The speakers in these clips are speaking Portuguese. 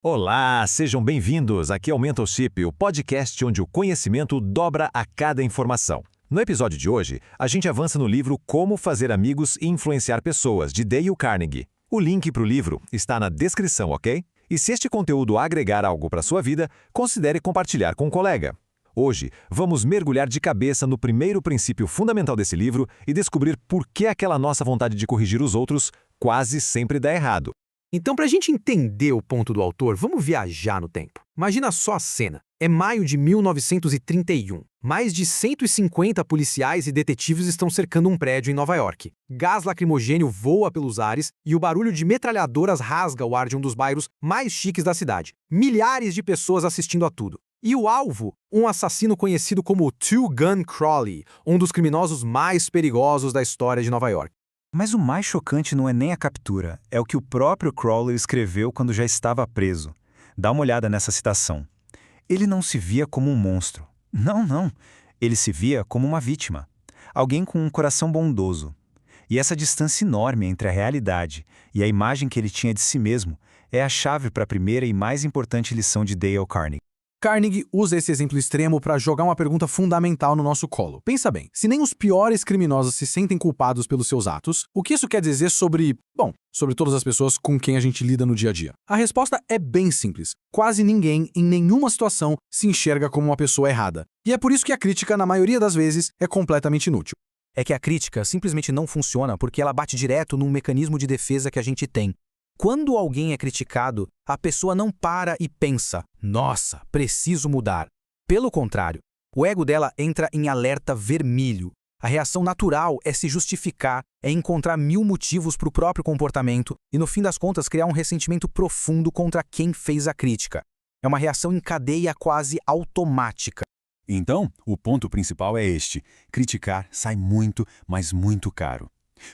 Olá, sejam bem-vindos. Aqui é o Mentorship, o podcast onde o conhecimento dobra a cada informação. No episódio de hoje, a gente avança no livro Como Fazer Amigos e Influenciar Pessoas, de Dale Carnegie. O link para o livro está na descrição, ok? E se este conteúdo agregar algo para a sua vida, considere compartilhar com um colega. Hoje, vamos mergulhar de cabeça no primeiro princípio fundamental desse livro e descobrir por que aquela nossa vontade de corrigir os outros quase sempre dá errado. Então, para a gente entender o ponto do autor, vamos viajar no tempo. Imagina só a cena. É maio de 1931. Mais de 150 policiais e detetives estão cercando um prédio em Nova York. Gás lacrimogênio voa pelos ares e o barulho de metralhadoras rasga o ar de um dos bairros mais chiques da cidade. Milhares de pessoas assistindo a tudo. E o alvo? Um assassino conhecido como Two Gun Crowley, um dos criminosos mais perigosos da história de Nova York. Mas o mais chocante não é nem a captura, é o que o próprio Crowley escreveu quando já estava preso. Dá uma olhada nessa citação. Ele não se via como um monstro. Não. Ele se via como uma vítima. Alguém com um coração bondoso. E essa distância enorme entre a realidade e a imagem que ele tinha de si mesmo é a chave para a primeira e mais importante lição de Dale Carnegie. Carnegie usa esse exemplo extremo para jogar uma pergunta fundamental no nosso colo. Pensa bem, se nem os piores criminosos se sentem culpados pelos seus atos, o que isso quer dizer sobre todas as pessoas com quem a gente lida no dia a dia? A resposta é bem simples. Quase ninguém, em nenhuma situação, se enxerga como uma pessoa errada. E é por isso que a crítica, na maioria das vezes, é completamente inútil. É que a crítica simplesmente não funciona porque ela bate direto num mecanismo de defesa que a gente tem. Quando alguém é criticado, a pessoa não para e pensa, nossa, preciso mudar. Pelo contrário, o ego dela entra em alerta vermelho. A reação natural é se justificar, é encontrar 1000 motivos para o próprio comportamento e, no fim das contas, criar um ressentimento profundo contra quem fez a crítica. É uma reação em cadeia quase automática. Então, o ponto principal é este: criticar sai muito, mas muito caro.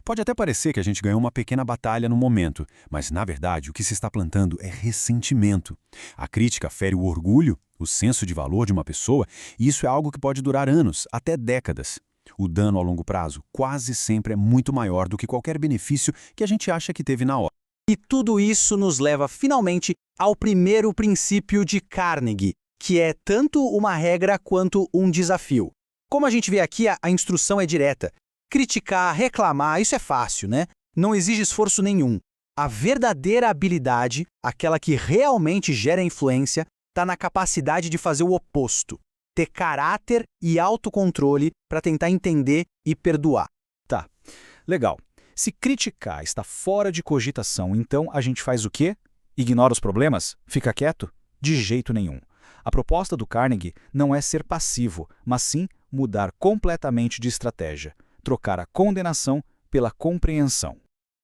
Pode até parecer que a gente ganhou uma pequena batalha no momento, mas, na verdade, o que se está plantando é ressentimento. A crítica fere o orgulho, o senso de valor de uma pessoa, e isso é algo que pode durar anos, até décadas. O dano a longo prazo quase sempre é muito maior do que qualquer benefício que a gente acha que teve na hora. E tudo isso nos leva, finalmente, ao primeiro princípio de Carnegie, que é tanto uma regra quanto um desafio. Como a gente vê aqui, a instrução é direta. Criticar, reclamar, isso é fácil, né? Não exige esforço nenhum. A verdadeira habilidade, aquela que realmente gera influência, está na capacidade de fazer o oposto. Ter caráter e autocontrole para tentar entender e perdoar. Tá, legal. Se criticar está fora de cogitação, então a gente faz o quê? Ignora os problemas? Fica quieto? De jeito nenhum. A proposta do Carnegie não é ser passivo, mas sim mudar completamente de estratégia. Trocar a condenação pela compreensão.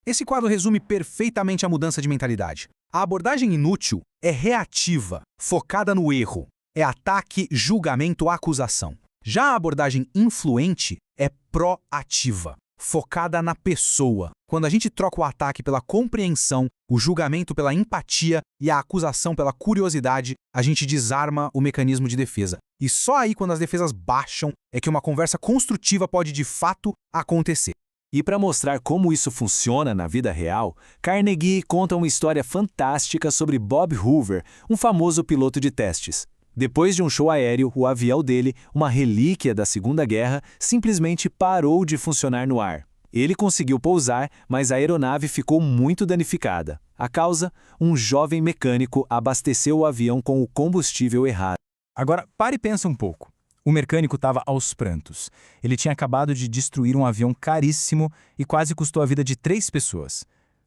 Esse quadro resume perfeitamente a mudança de mentalidade. A abordagem inútil é reativa, focada no erro. É ataque, julgamento, acusação. Já a abordagem influente é proativa, focada na pessoa. Quando a gente troca o ataque pela compreensão, o julgamento pela empatia e a acusação pela curiosidade, a gente desarma o mecanismo de defesa. E só aí, quando as defesas baixam, é que uma conversa construtiva pode de fato acontecer. E para mostrar como isso funciona na vida real, Carnegie conta uma história fantástica sobre Bob Hoover, um famoso piloto de testes. Depois de um show aéreo, o avião dele, uma relíquia da Segunda Guerra, simplesmente parou de funcionar no ar. Ele conseguiu pousar, mas a aeronave ficou muito danificada. A causa? Um jovem mecânico abasteceu o avião com o combustível errado. Agora, pare e pensa um pouco. O mecânico estava aos prantos. Ele tinha acabado de destruir um avião caríssimo e quase custou a vida de 3 pessoas.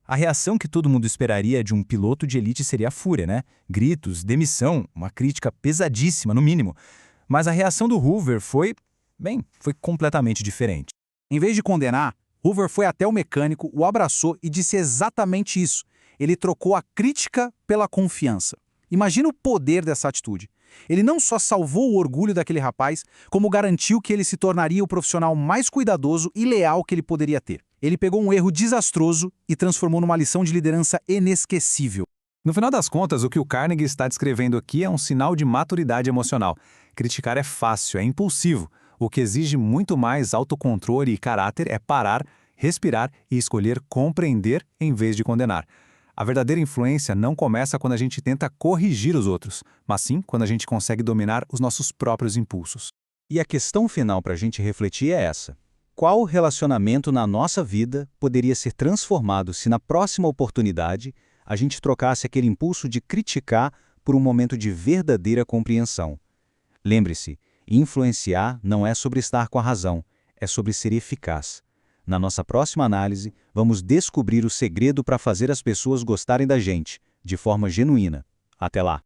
A reação que todo mundo esperaria de um piloto de elite seria a fúria, né? Gritos, demissão, uma crítica pesadíssima, no mínimo. Mas a reação do Hoover foi completamente diferente. Em vez de condenar, Hoover foi até o mecânico, o abraçou e disse exatamente isso. Ele trocou a crítica pela confiança. Imagina o poder dessa atitude. Ele não só salvou o orgulho daquele rapaz, como garantiu que ele se tornaria o profissional mais cuidadoso e leal que ele poderia ter. Ele pegou um erro desastroso e transformou numa lição de liderança inesquecível. No final das contas, o que o Carnegie está descrevendo aqui é um sinal de maturidade emocional. Criticar é fácil, é impulsivo. O que exige muito mais autocontrole e caráter é parar, respirar e escolher compreender em vez de condenar. A verdadeira influência não começa quando a gente tenta corrigir os outros, mas sim quando a gente consegue dominar os nossos próprios impulsos. E a questão final para a gente refletir é essa: qual relacionamento na nossa vida poderia ser transformado se na próxima oportunidade a gente trocasse aquele impulso de criticar por um momento de verdadeira compreensão? Lembre-se, influenciar não é sobre estar com a razão, é sobre ser eficaz. Na nossa próxima análise, vamos descobrir o segredo para fazer as pessoas gostarem da gente, de forma genuína. Até lá!